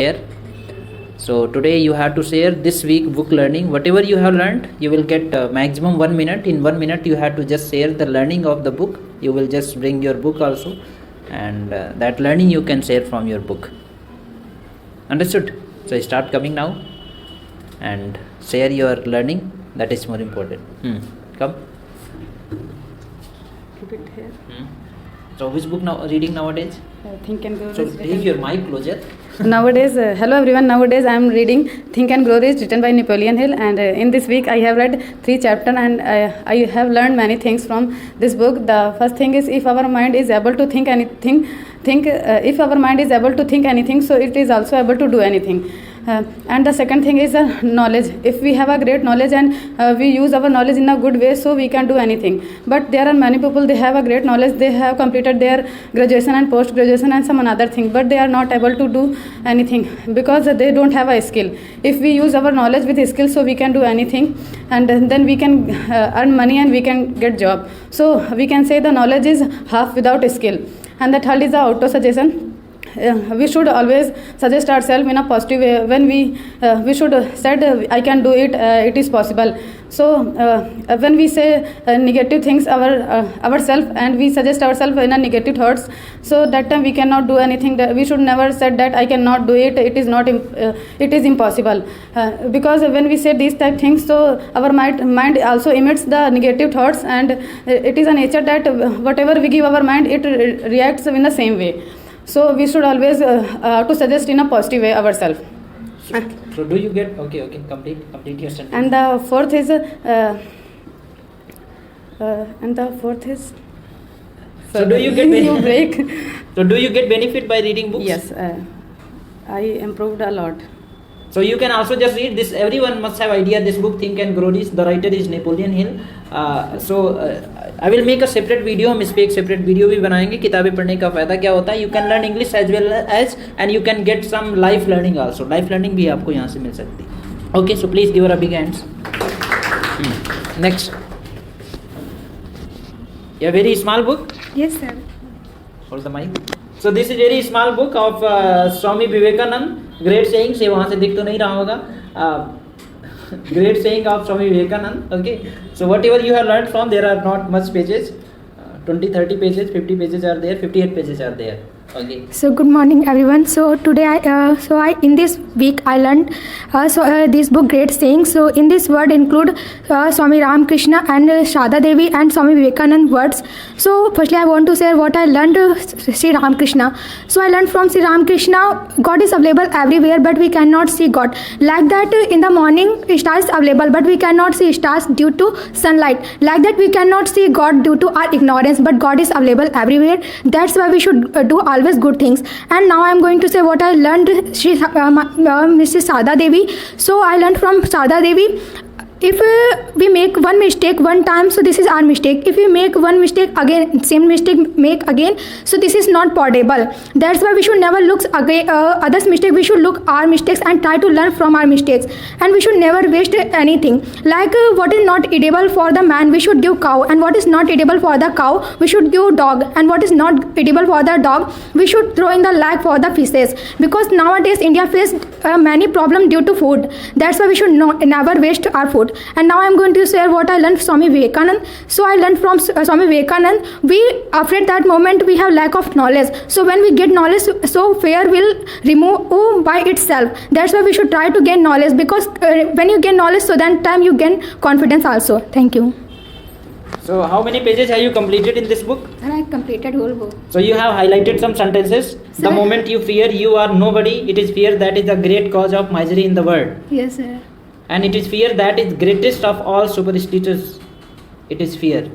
here. So today you have to share this week book learning. Whatever you have learned, you will get maximum 1 minute. In 1 minute you have to just share the learning of the book. You will just bring your book also, and that learning you can share from your book. Understood? So start coming now and share your learning. That is more important. Come. Keep it here. So which book now reading nowadays? Think and Grow So Rich. leave your mic closer. Nowadays, hello everyone. Nowadays, I am reading Think and Grow Rich, written by Napoleon Hill. And in this week, I have read 3 chapters, and I have learned many things from this book. The first thing is, if our mind is able to think anything, if our mind is able to think anything, so it is also able to do anything. And the second thing is knowledge. If we have a great knowledge and we use our knowledge in a good way, so we can do anything. But there are many people, they have a great knowledge, they have completed their graduation and post graduation and some another thing, but they are not able to do anything because they don't have a skill. If we use our knowledge with skill, so we can do anything, and then we can earn money and we can get job. So we can say the knowledge is half without skill. And the third is the auto suggestion. We should always suggest ourselves in a positive way. When we should said I can do it, it is possible. So when we say negative things ourselves and we suggest ourselves in a negative thoughts, so that time we cannot do anything. That we should never said that I cannot do it, it is not it is impossible, because when we say these type things, so our mind also emits the negative thoughts, and it is a nature that whatever we give our mind, it reacts in the same way. So we should always to suggest in a positive way ourselves. So do you get okay? Complete your sentence. And the fourth is So do you get you break. So do you get benefit by reading books? Yes, I improved a lot. So you can also just read this. Everyone must have idea this book Think and Grow Rich. The writer is Napoleon Hill. I will make a separate video. हम इस पे एक separate video भी बनाएंगे किताबें पढ़ने का फ़ायदा क्या होता है. You can learn English as well as and you can get some life learning also. Life learning भी आपको यहाँ से मिल सकती है. Okay, so please give her a big hands. Next. A very small book. Yes, sir. Hold the mic. So this is very small book of Swami Vivekanand. Great sayings. ये वहाँ से दिख तो नहीं रहा होगा. Great saying of Swami Vivekanand. Okay. So whatever you have learned from, there are not much pages. 20-30 pages, 50 pages are there, 58 pages are there. Okay. So good morning everyone. So today I in this week I learned this book Great Sayings. So in this word include Swami Ramakrishna and Shada Devi and Swami Vivekanand words. So firstly I want to say what I learned Sri Ramakrishna. So I learned from Sri Ramakrishna, God is available everywhere but we cannot see God. Like that in the morning stars available but we cannot see stars due to sunlight. Like that we cannot see God due to our ignorance, but God is available everywhere. That's why we should do always good things. And now I am going to say what I learned Mrs. Sada Devi. So I learned from Sada Devi, if we make one mistake one time, so this is our mistake. If we make one mistake again, same mistake make again, so this is not portable. That's why we should never look again others' mistake. We should look our mistakes and try to learn from our mistakes. And we should never waste anything. Like what is not edible for the man, we should give cow. And what is not edible for the cow, we should give dog. And what is not edible for the dog, we should throw in the lake for the fishes. Because nowadays India faces many problems due to food. That's why we should never waste our food. And now I am going to share what I learned from Swami Vivekanand. So I learned from Swami Vivekanand, we after that moment we have lack of knowledge. So when we get knowledge, so fear will remove by itself. That's why we should try to gain knowledge, because when you gain knowledge, so then time you gain confidence also. Thank you. So how many pages have you completed in this book? And I completed whole book. So you have highlighted some sentences. Sir. The moment you fear you are nobody, it is fear that is the great cause of misery in the world. Yes, sir. And it is fear that is greatest of all superstitions. It is fear.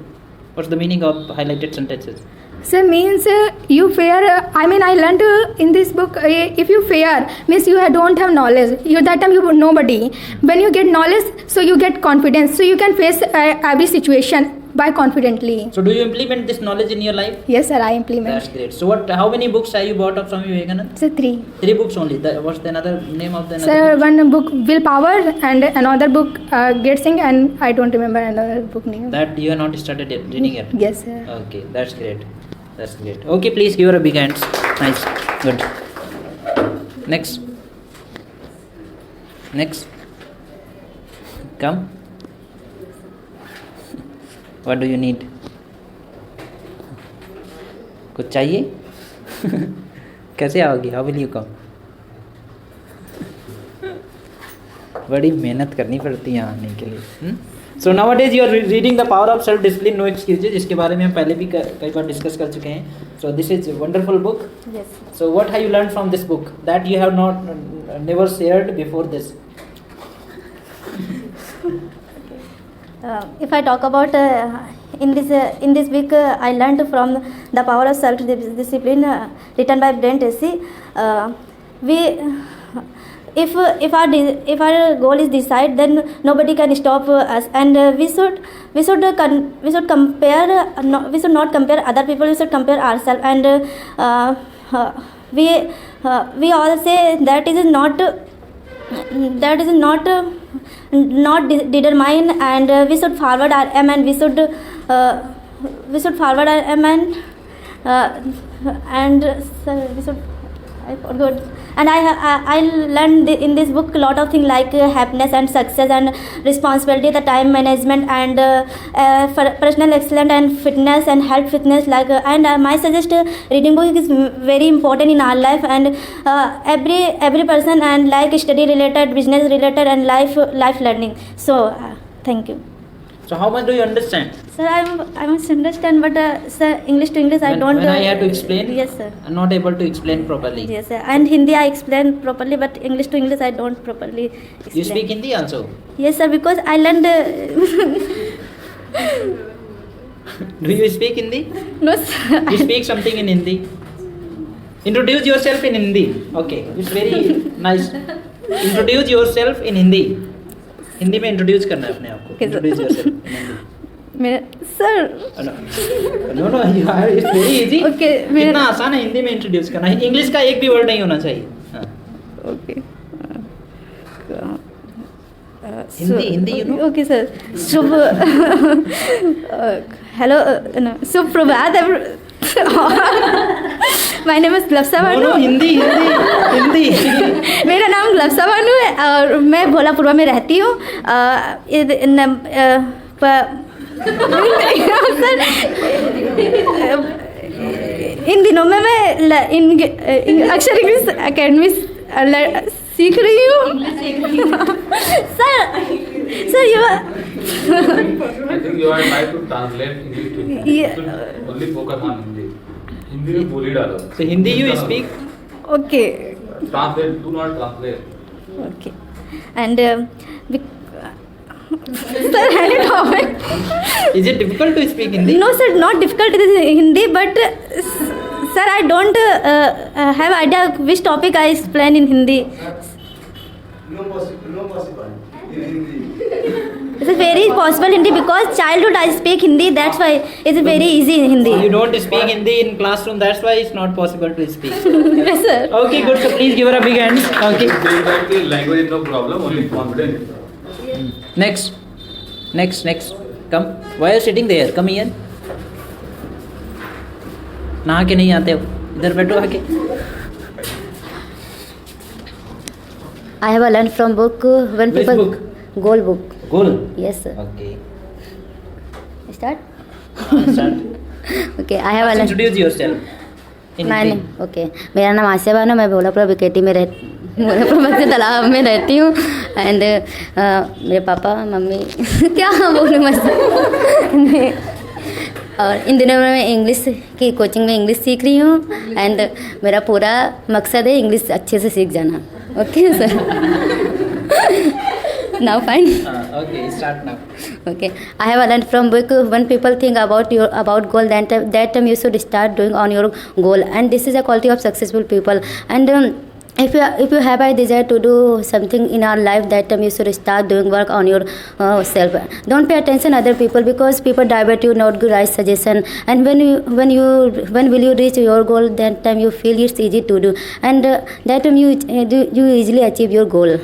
What's the meaning of highlighted sentences? So means you fear, I learned in this book, if you fear, means you don't have knowledge. That time you nobody. When you get knowledge, so you get confidence. So you can face every situation by confidently. So do you implement this knowledge in your life? Yes, sir, I implement. That's great. So how many books have you bought of Swami Vivekananda? So 3. 3 books only. What's the another name of the another Sir, book? one book Willpower and another book Great Saying, and I don't remember another book name. That you have not started reading yet? Yes, sir. Okay, that's great. That's great. Okay, please give her a big hands. Nice. Good. Next. Next. Come. What do you need? कुछ चाहिए? कैसे आओगी? How will you come? बड़ी मेहनत करनी पड़ती है यहाँ आने के लिए. So nowadays you are reading the power of self discipline, no excuses, जिसके बारे में हम पहले भी कई बार डिस्कस कर चुके हैं. So this is a wonderful book. Yes. So what have you learned from this book that you have not never shared before this? If I talk about in this week, I learned from the power of self discipline, written by Brent Tracy. If our goal is decided, then nobody can stop us, and we should compare. We should not compare other people. We should compare ourselves, and we all say that is not determine, and we should forward our aim, and we should forward our aim, and we should. I forgot. And I learned in this book a lot of things like happiness and success and responsibility, the time management, and personal excellence and fitness and health fitness. And my suggest reading book is very important in our life, and every person, and like study related, business related, and life learning. So thank you. So how much do you understand? Sir, I must understand, but sir, English to English I don't. When I have to explain? Yes, sir. I'm not able to explain properly. Yes, sir. And Hindi I explain properly, but English to English I don't properly explain. You speak Hindi also? Yes, sir, because I learned. Do you speak Hindi? No, sir. You speak something in Hindi? Introduce yourself in Hindi. Okay, it's very nice. Introduce yourself in Hindi. Hindi में introduce करना है अपने आप को. Introduce yourself in Hindi. Sir. No, it's very easy. Okay. कितना आसान है हिंदी में इंट्रोड्यूस करना. इंग्लिश का एक भी वर्ड नहीं होना चाहिए. Okay. Hindi, you know? Okay, sir. Hello. No. Subprabhat. My name is Glapsa Banu. No, Hindi. मेरा नाम ग्लप्सा बानू है और मैं भोलापुरवा में रहती हूँ. इन दिनों में मैं अक्षर इंग्लिश अकेडमी सीख रही हूँ. Sir you are. I think you are trying to translate English to Hindi. You should only focus on Hindi. Hindi में बोली डालो. So Hindi you speak? Okay. Translate. Do not translate. Okay. And sir, had it open. Is it difficult to speak Hindi? No, sir, not difficult. It is Hindi, but sir, I don't have idea which topic I explain in Hindi. No possible. In Hindi. It's very possible Hindi because childhood I speak Hindi. That's why it's very easy in Hindi. You don't speak Hindi in classroom. That's why it's not possible to speak. Yes, sir. Okay, good. So please give her a big hand. Okay. The language is no problem. Only confidence. Next. Come. Why are you sitting there? Come here. नहा के नहीं आते हो? इधर बैठो आके. I have learned from book when Which people book? goal book. Goal. Yes, sir. Okay. Start. Start. Okay, I have learned. Introduce yourself. In नहीं Hindi. Okay मेरा नाम आसिया बानो. मैं भोलापुरा बिकेटी में भोलापुरा मस्जिद तालाब में रहती हूँ. एंड मेरे पापा मम्मी क्या बोलूँ मस्जिद. और इन दिनों में मैं इंग्लिश की कोचिंग में इंग्लिश सीख रही हूँ. एंड मेरा पूरा मकसद है इंग्लिश अच्छे से सीख जाना. Okay sir. Now fine. Okay, start now. Okay, I have learned from book when people think about goal, that time you should start doing on your goal, and this is a quality of successful people. And if you have a desire to do something in our life, that time you should start doing work on your self. Don't pay attention other people because people divert you, not good right suggestion. And when will you reach your goal, that time you feel it's easy to do, and that time you easily achieve your goal.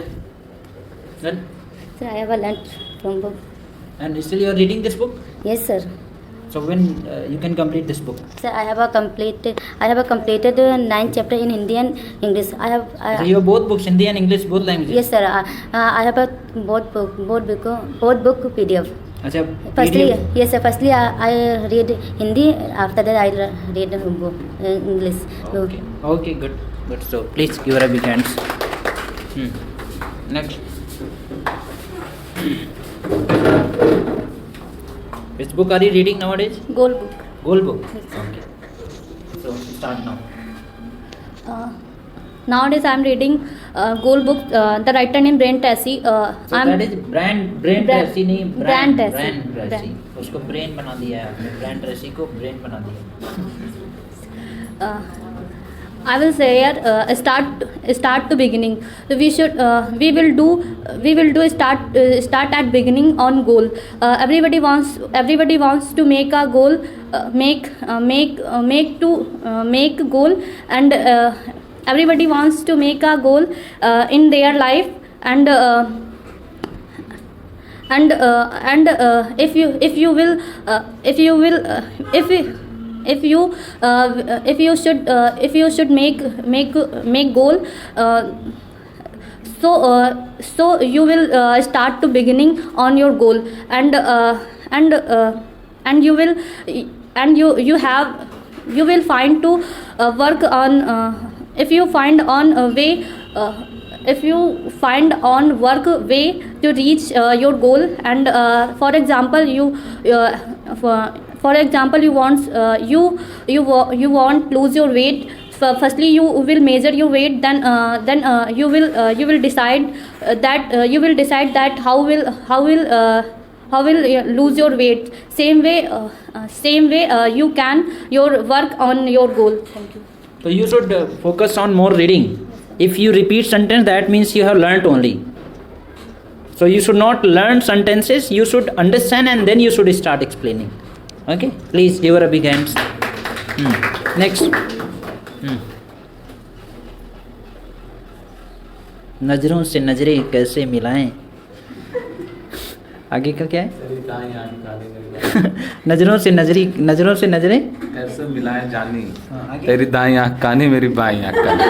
Then, So I have learned from book. and still you are reading this book? Yes, sir. So when you can complete this book? Sir, I have completed 9 chapter in Hindi and English. So you have both books, Hindi and English, both languages? Yes, sir. I have both book PDF. Acha, Firstly, PDF? yes, sir. Firstly, I read Hindi. After that, I read English. Okay, good. So please give her a big hands. Next. Which book are you reading nowadays? Goal book. Goal book. Okay. So start now. Nowadays I am reading Goal book. The writer name Brain Tracy. So that is brain Tracy नहीं Brain Brain Tracy. Tracy. उसको brain बना दिया है आपने, Brain Tracy को brain बना दिया. I will say here start to beginning. So we will do start at beginning on goal. Everybody wants to make a goal, make goal, and everybody wants to make a goal in their life, and if you should make goal, so you will start to beginning on your goal, and you will find to work on, if you find on a way, if you find on work way to reach your goal, and for example you want lose your weight. Firstly you will measure your weight, then you will decide that how will lose your weight. Same way you can your work on your goal. Thank you. So you should focus on more reading. If you repeat sentence, that means you have learnt only. So you should not learn sentences, you should understand and then you should start explaining. Okay, please give her a big hands. Next. नजरों से नजरें कैसे मिलाएं? आगे का क्या है? नजरों से नजरें कैसे मिलाएं जानी, तेरी दाई आँख कानी मेरी बाई आँख कानी.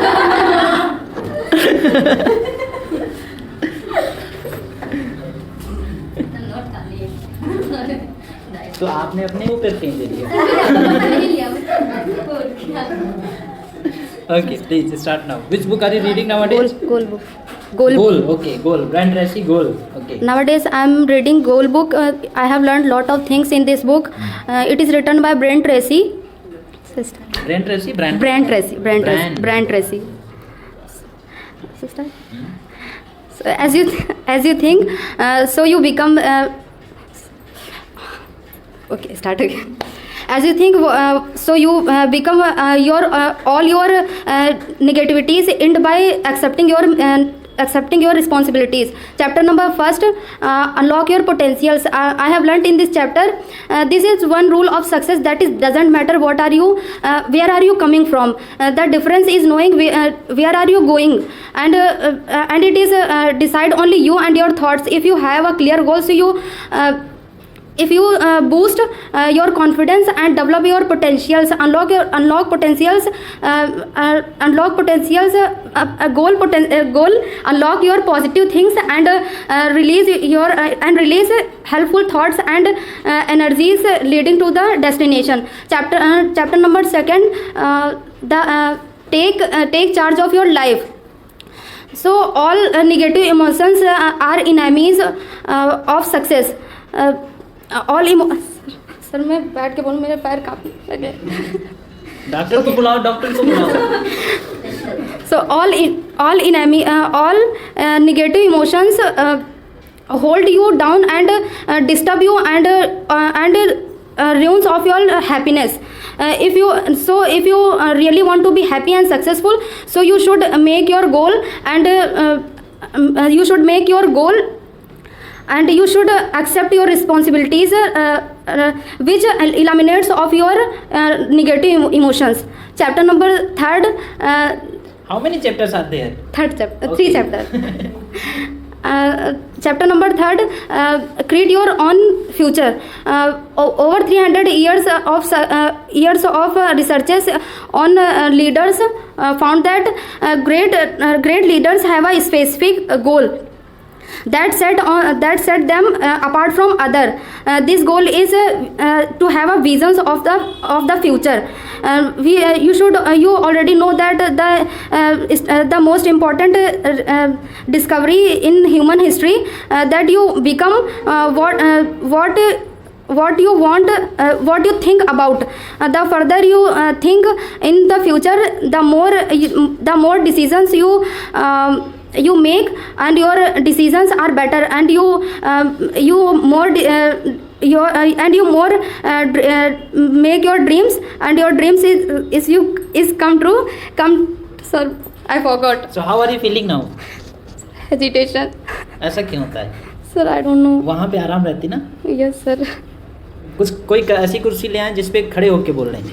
तो आपने अपने ऊपर फेंक दे दिया. Okay, please start now. Which book are you reading nowadays? Goal book. Okay, Goal. Brain Tracy, Goal. Okay. Nowadays I am reading Goal book. I have learned lot of things in this book. It is written by Brain Tracy. Brain Tracy, Brain Tracy. Sister. So as you think, so you become. Okay, start again. As you think, so you become all your negativities end by accepting your responsibilities. Chapter number first, unlock your potentials. I have learnt in this chapter. This is one rule of success, that is doesn't matter what are you, where are you coming from. The difference is knowing where are you going, and it is decide only you and your thoughts. If you have a clear goal, so you. If you boost your confidence and develop your potentials, unlock potentials, goal, unlock your positive things, and release helpful thoughts and energies leading to the destination. Chapter number second, take charge of your life. So all negative emotions are enemies of success. Sir मैं बैठ के बोलूँ, मेरे पैर काफी लगे. Doctor को बुलाओ. So all negative emotions hold you down and disturb you and ruins of your happiness. If you really want to be happy and successful, so you should make your goal, and and you should accept your responsibilities, which eliminates of your negative emotions. Chapter number third. How many chapters are there? Third chapter. Okay. 3 chapters. Chapter number 3, create your own future. Over 300 years of researches on leaders found that great leaders have a specific goal that set them apart from other. This goal is to have a visions of the future. You already know that the most important discovery in human history, that you become what you want, what you think about. The further you think in the future, the more decisions you make, and your decisions are better, and you make your dreams, and your dreams is come true. Sir, I forgot. So how are you feeling now? Hesitation. ऐसा क्यों होता है? Sir, I don't know. वहाँ पे आराम रहती ना? Yes, sir. कोई ऐसी कुर्सी ले आए जिस पे खड़े होके बोल रहे हैं.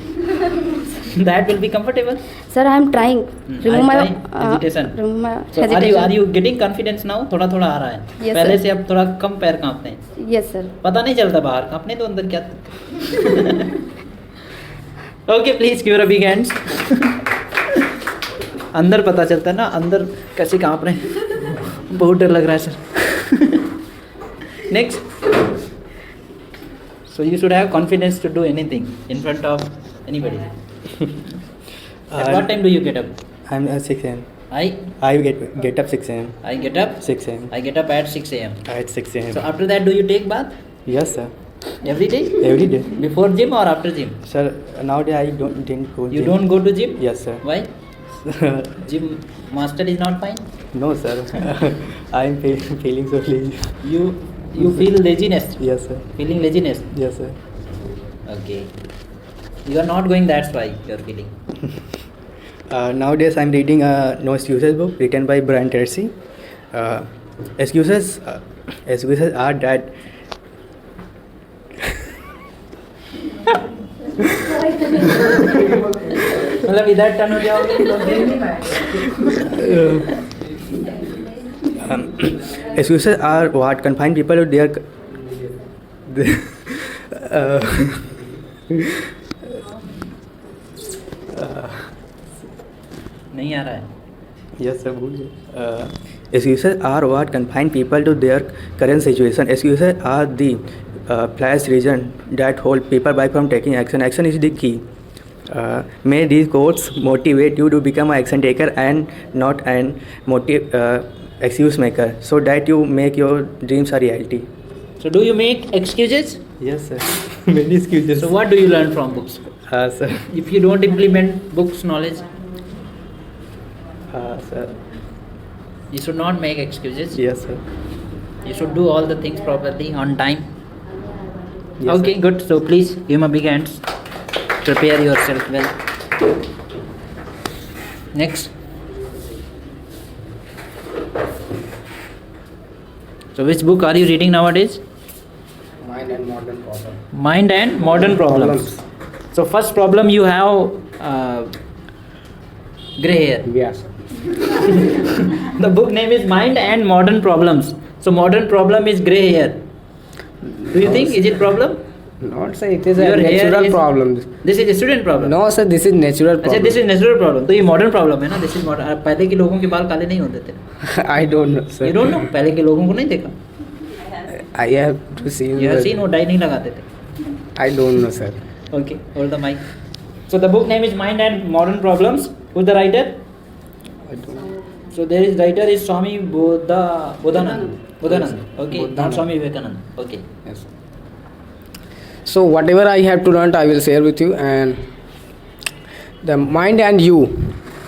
That will be comfortable. Sir, I am trying. Remove my hesitation. Remove my So hesitation. are you getting confidence now? थोड़ा आ रहा है. Yes, पहले sir. से अब थोड़ा कम पैर कांपते हैं. Yes, sir. पता नहीं चलता बाहर कांपने तो अंदर क्या. Okay, please give her a big hands. अंदर पता चलता है ना, अंदर कैसे कांप रहे हैं. बहुत डर लग रहा है sir. Next. So you should have confidence to do anything in front of anybody. At what time do you get up? I'm 6 a.m. I get up 6 a.m. I get up 6 a.m. I get up at 6 a.m. At 6 a.m. So after that, do you take bath Yes, sir. every day? Every day. Before gym or after gym? Sir, nowadays I didn't go. You gym. don't go to gym? Yes, sir. Why? Gym master is not fine? No, sir. I'm feeling so lazy. You feel laziness? Yes, sir. Feeling laziness? Yes, sir. Okay. You are not going, that's why you are feeling. Nowadays I'm reading a no excuses book written by Brian Tracy. Excuses are that मतलब इधर turn हो जाओगे. excuses are what confine people to their नहीं आ रहा है. Yes, sir. Excuses are what confine people to their current situation. Excuses are the flash reason that hold people back from taking action. Action is the key. May these quotes motivate you to become an action taker and not an excuse maker, so that you make your dreams a reality. So do you make excuses? Yes, sir. Many excuses. So what do you learn from books? Sir. If you don't implement books knowledge, Sir. you should not make excuses. Yes, sir. You should do all the things properly on time. Yes, Okay, sir. good. So please give him a big hands. Prepare yourself well. Next. So which book are you reading nowadays? Mind and modern problem. Mind and modern problems. So first problem, you have grey hair. Yes. The book name is Mind and Modern Problems. So modern problem is grey hair. Do you think is it problem? Not say it is Your a hair natural is- problem. This is a student problem. No, sir, this is natural अच्छा, problem. this is natural problem. तो ये modern problem है ना. This is modern. पहले के लोगों के बाल काले नहीं होते थे. I don't know, sir. You don't know? पहले के लोगों को नहीं देखा. I have to see. You have seen वो डाई नहीं लगाते थे. I don't know, sir. Okay, hold the mic. So the book name is Mind and Modern Problems. Who's the writer? I don't know. So there is writer is Swami Bodhanand. Okay, not Swami Vivekanand. Okay. Yes. So whatever I have to learn, I will share with you. And the mind and you.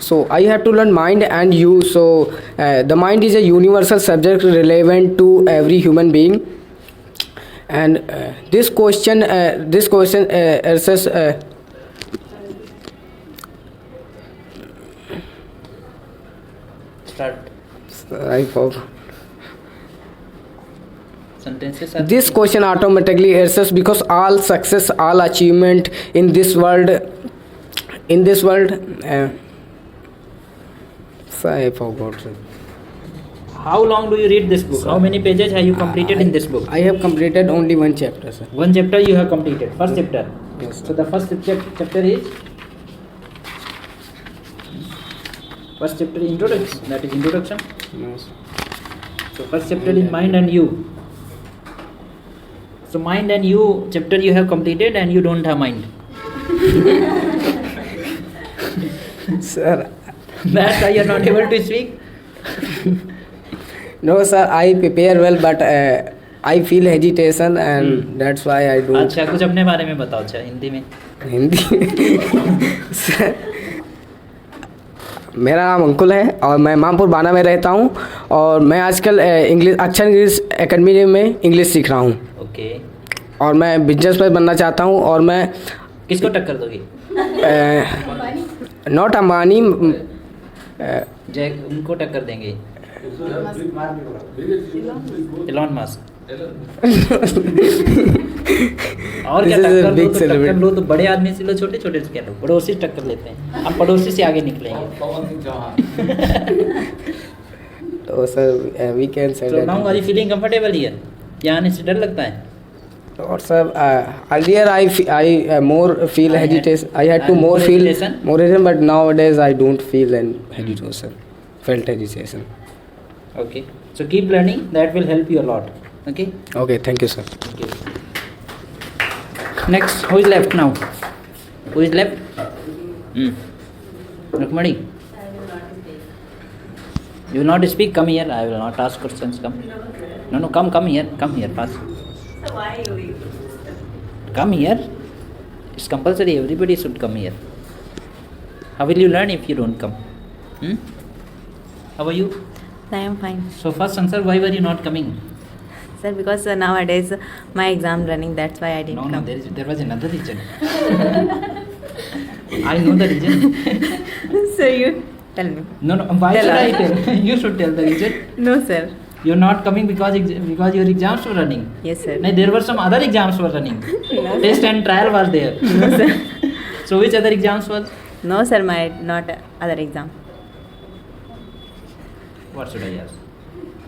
So I have to learn mind and you. So the mind is a universal subject relevant to every human being. And this question asks Start. I forgot. Sentences are This question automatically answers because all success, all achievement in this world, so I forgot. How long do you read this book? How many pages have you completed in this book? I have completed only one chapter, sir. One chapter you have completed. First chapter. Yes, sir. So the first chapter is introduction. That is introduction. Yes. So first chapter is mind and you. So mind and you chapter you have completed and you don't have mind. Sir, That's why you are not able to speak. no, sir. I prepare well, but I feel hesitation, and that's why I do. अच्छा कुछ अपने बारे में बताओ अच्छा हिंदी में. Hindi sir, मेरा नाम अंकुल है और मैं मामपुर बाना में रहता हूँ और मैं आजकल इंग्लिश अक्षर इंग्लिश एकेडमी में इंग्लिश सीख रहा हूँ. ओके. और मैं बिजनेसमैन बनना चाहता हूँ और मैं किसको टक्कर दोगी? नॉट अंबानी जय उनको टक्कर देंगे. Elon Musk. और क्या टक्कर लो तो बड़े आदमी से लो छोटे छोटे से क्या लो पड़ोसी से टक्कर लेते हैं. हम पड़ोसी से आगे निकलेंगे. तो sir we can say now are you feeling comfortable here? यहाँ आने से डर लगता है? और sir earlier I more feel hesitation. I had to more feel more hesitation, but nowadays I don't feel any hesitation. Felt hesitation. Okay. So keep learning. That will help you a lot. Okay. Okay. Thank you, sir. Thank you. Next, who is left now? Who is left? Rukmani. You will not speak. Come here. I will not ask questions. Come. No. Come here. Come here. Pass. So why you? Come here. It's compulsory. Everybody should come here. How will you learn if you don't come? How are you? I am fine. So first answer, why were you not coming? Sir, because nowadays my exam running, that's why I didn't come. No, there was another reason. I know the reason. So you tell me. No, why should I tell? You should tell the reason. No, sir. You're not coming because your exams were running. Yes, sir. No, there were some other exams were running. No, Test and trial was there. No, sir. So which other exams was? No, sir, my not other exam. What should I ask?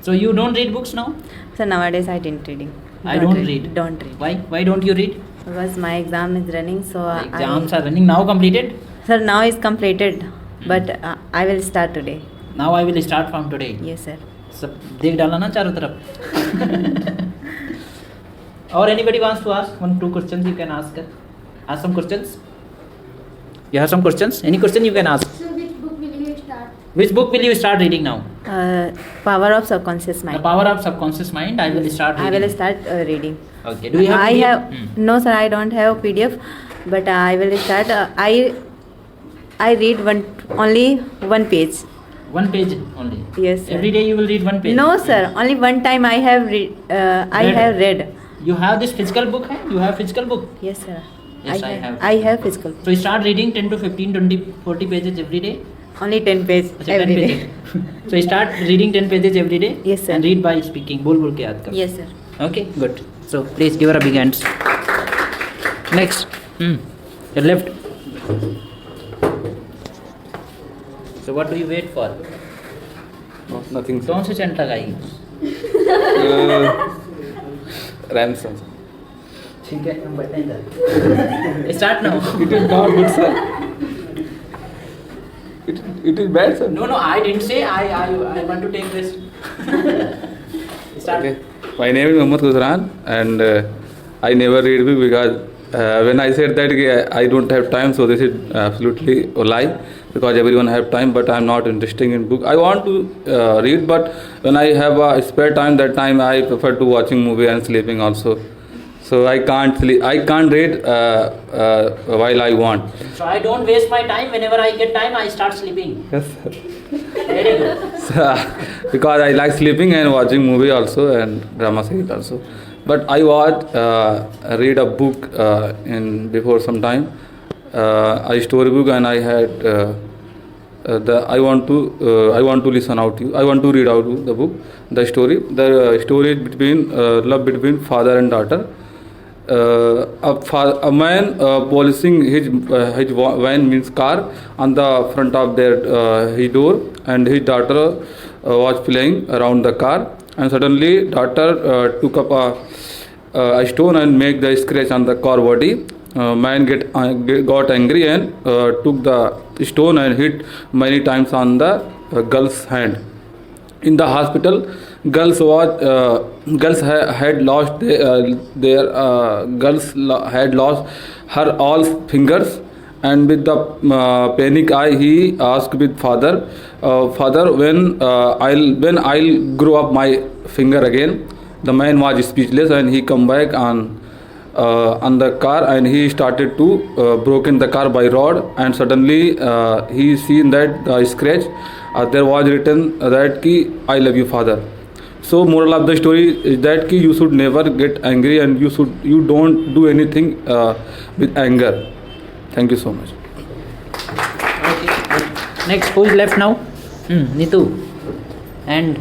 So you don't read books now? So nowadays I didn't reading. I don't read. Don't read. Why? Why don't you read? Because my exam is running, so The exams are running now completed? Sir, now is completed, but I will start today. Now I will start from today. Yes, sir. सब देख डाला ना चारों तरफ. Or anybody wants to ask 1-2 questions you can ask. Ask some questions. You have some questions? Any question you can ask. So which book will you start? Which book will you start reading now? Power of subconscious mind. The Power of Subconscious Mind. I will start reading. I will start reading. Okay. Do you have? I PDF? have no, sir. I don't have PDF, but I will start. I read only one page. One page only. Yes, sir. Every day you will read one page. No, sir. Only one time I have read. You have this physical book, hai? You have physical book? Yes, sir. Yes, I have. I have physical. So you start reading 10 to 15, 20, 40 pages every day? Only 10 pages अच्छा, every 10 day. pages. So you start reading 10 pages every day? Yes, sir. And read by speaking. बोल के याद कर. Yes, sir. Okay, good. So please give her a big hands. Next. Your left. So what do you wait for? Nothing. कौन सी channel लगाएगी? Ransom. ठीक है हम बैठे हैं. Start now. It is not good, sir. It is bad, sir. No, I didn't say. I want to take this. Start. Okay. My name is Mohammad Khusran, and I never read book because when I said that I don't have time, so this is absolutely a lie. Because everyone have time, but I am not interested in book. I want to read, but when I have a spare time, that time I prefer to watching movie and sleeping also. So I can't sleep. I can't read while I want. So I don't waste my time. Whenever I get time, I start sleeping. Yes, sir. Very good. So, because I like sleeping and watching movie also and drama series also. But I read a book before some time. A storybook, and I had I want to listen out to you. I want to read out the book, the story. The story between love between father and daughter. A man polishing his van means car on the front of their his door, and his daughter was playing around the car, and suddenly daughter took up a stone and make the scratch on the car body. Man got angry and took the stone and hit many times on the girl's hand. In the hospital, girls had lost had lost her all fingers, and with the panic eye he asked with father, father, when I'll grow up my finger again. The man was speechless and he come back on the car, and he started to broken the car by rod, and suddenly he seen that the scratch there was written that ki I love you father. So moral of the story is that ki you should never get angry, and you don't do anything with anger. Thank you so much. Okay. Next, who is left now? Nitu. And